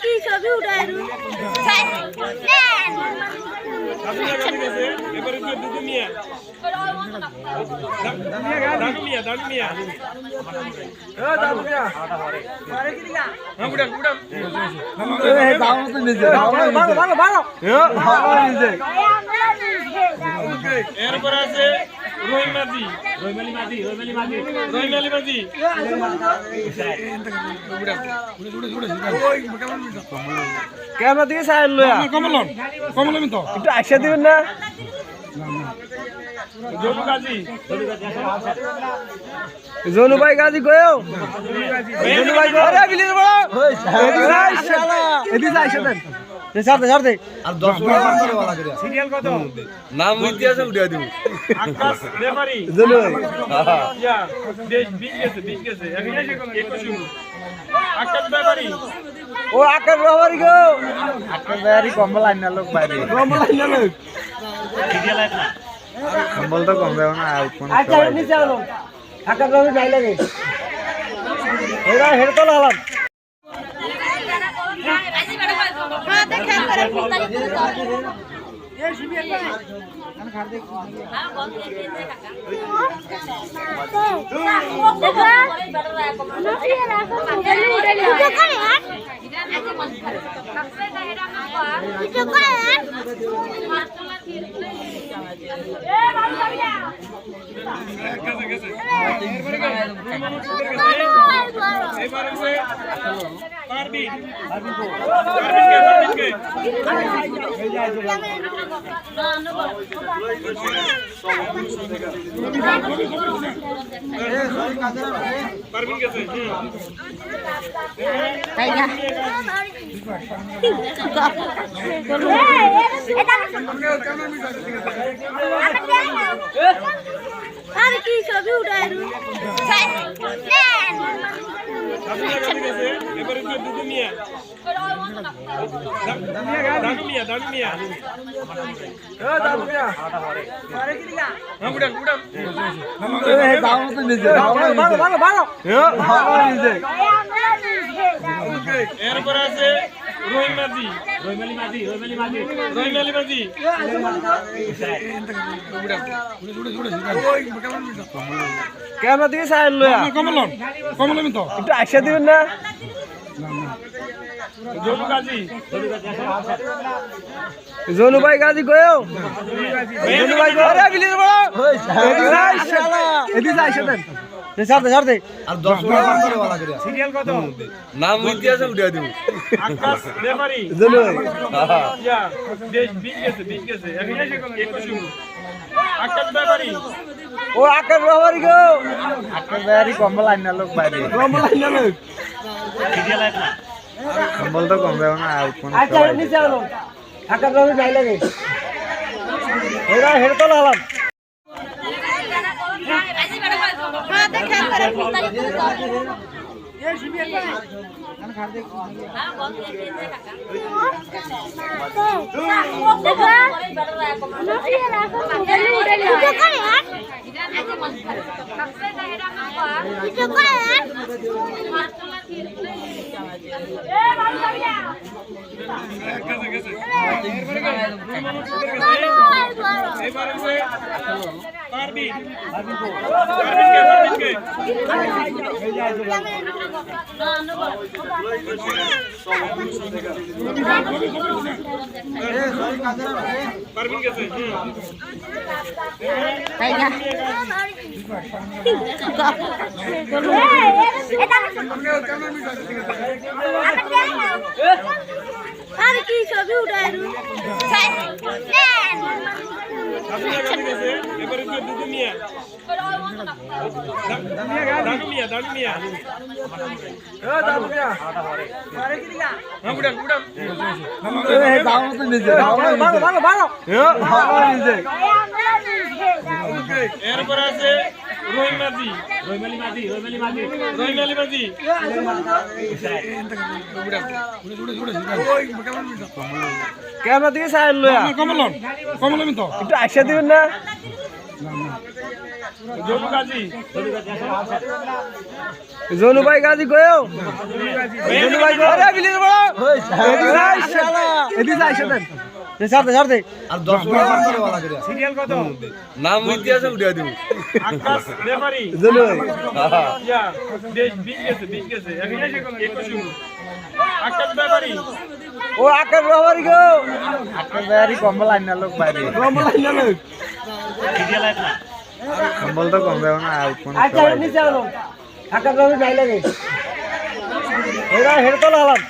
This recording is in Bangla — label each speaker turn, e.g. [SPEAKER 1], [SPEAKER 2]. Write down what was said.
[SPEAKER 1] কি ছবি উঠাই
[SPEAKER 2] এরপর আছে রহিম মাঝি, রহিমালি মাঝি, রহিমালি মাঝি।
[SPEAKER 3] ক্যামেরা দিকে সাইড লয়া
[SPEAKER 2] কমলন, কমলন তো
[SPEAKER 3] একটু আইসা দিবেন না।
[SPEAKER 2] জনু গাজী,
[SPEAKER 3] জনু ভাই গাজী গয়ো, জনু ভাই গয়ো রে বিলি বড় এদিকে শালা এদিকে আইসা দেন ছাড় দে
[SPEAKER 4] আর 10 মিনিট পার করে বলা করে
[SPEAKER 2] সিরিয়াল কত?
[SPEAKER 4] নাম ইতিহাসে উঠিয়ে দিব
[SPEAKER 2] আকাশ ব্যাপারী,
[SPEAKER 3] জনু ভাই
[SPEAKER 2] ইয়া দেশ 20 গেছে এখন 21 আকাশ ব্যাপারী,
[SPEAKER 3] ও আকাশ বাবারি গো
[SPEAKER 4] আকাশ ভাইয়ারি কম্বল আইনা লোক বাইরে
[SPEAKER 3] কমলা না লোক
[SPEAKER 2] সিরিয়াল আছে না?
[SPEAKER 4] কম্বল তো কম দেব না আর কোন
[SPEAKER 3] আচ্ছা নিচে আলো আকাশ বাবু যাই লাগে এরা হেড তো লালাম
[SPEAKER 2] এবার আছে পারবিন, পারবিনকে পারবিন গেছে
[SPEAKER 1] আরে কি ছবি উঠাই
[SPEAKER 2] এবারে দুটো মিয়া, দাদু মিয়া, দাদু মিয়া। এরপর আছে রহিম মাঝি, রহিমালি মাঝি, রহিমালি মাঝি।
[SPEAKER 3] ক্যামেরা দিকে সাইড লয়া
[SPEAKER 2] কমলন, কমলন তো
[SPEAKER 3] একটু আইসা দিবেন না।
[SPEAKER 2] জনু গাজী,
[SPEAKER 3] জনু ভাই গাজী গয়ো, জনু ভাই গয়ো রে বিলি বড় এদিকে শালা এদিকে আইসা দেন ছাড় দে
[SPEAKER 4] আর 10 মিনিট পার করে বলা করে
[SPEAKER 2] সিরিয়াল কত?
[SPEAKER 4] নাম ইতিহাসে উঠিয়ে দিব
[SPEAKER 2] আকাশ ব্যাপারী,
[SPEAKER 3] জনু ভাই
[SPEAKER 2] ইয়া দেশ 20 গেছে এখন 21 আকাশ ব্যাপারী,
[SPEAKER 3] ও আকাশ বাবারি গো
[SPEAKER 4] আকাশ ভাইয়ারি কম্বল আইনা লোক বাইরে
[SPEAKER 3] কমলা না লোক
[SPEAKER 2] সিরিয়াল আছে না?
[SPEAKER 4] কম্বল তো কম দেব না আর কোন
[SPEAKER 3] আচ্ছা নিচে আলো আকাশ বাবু যাই লাগে এরা হেড তো লালাম
[SPEAKER 2] এবার আছে পারবিন, পারবিনকে পারবিন গেছে
[SPEAKER 1] আর কি ছবি উঠায়
[SPEAKER 2] এবারে দুধু মিয়া দাদু মিয়া এরপর আছে রহিম মাঝি রহিমালি মাঝি
[SPEAKER 3] ক্যামেরা দিকে সাইড লয়া
[SPEAKER 2] কমলম তো
[SPEAKER 3] একটু আইসা দিবেন না
[SPEAKER 2] জনু গাজী
[SPEAKER 3] জনু ভাই গাজী গয়ো জনু ভাই গয়ো আরে বিলির বড় এদিকে আই শালা এদিকে আইসা দেন ছাড় দে
[SPEAKER 4] আর 10 মিনিট করে বলা করে
[SPEAKER 2] সিরিয়াল কত
[SPEAKER 4] নাম ইতিহাসে উড়িয়ে দিব
[SPEAKER 2] আকাশ ব্যাপারী
[SPEAKER 3] জনু ভাই
[SPEAKER 2] ইয়া 20 গেছে এখন 21 আকাশ ব্যাপারী
[SPEAKER 3] ও আকাশ বাবারি গো
[SPEAKER 4] আটটা বেয়ারি কম্বল আইনা লোক বাইরে
[SPEAKER 3] কমলা না লোক
[SPEAKER 4] কম্বল তো কম দেব না আর কোন
[SPEAKER 3] আচ্ছা নিচে আলো আকাশ বাবারি যাই লাগে এরা হেড তো লাগালাম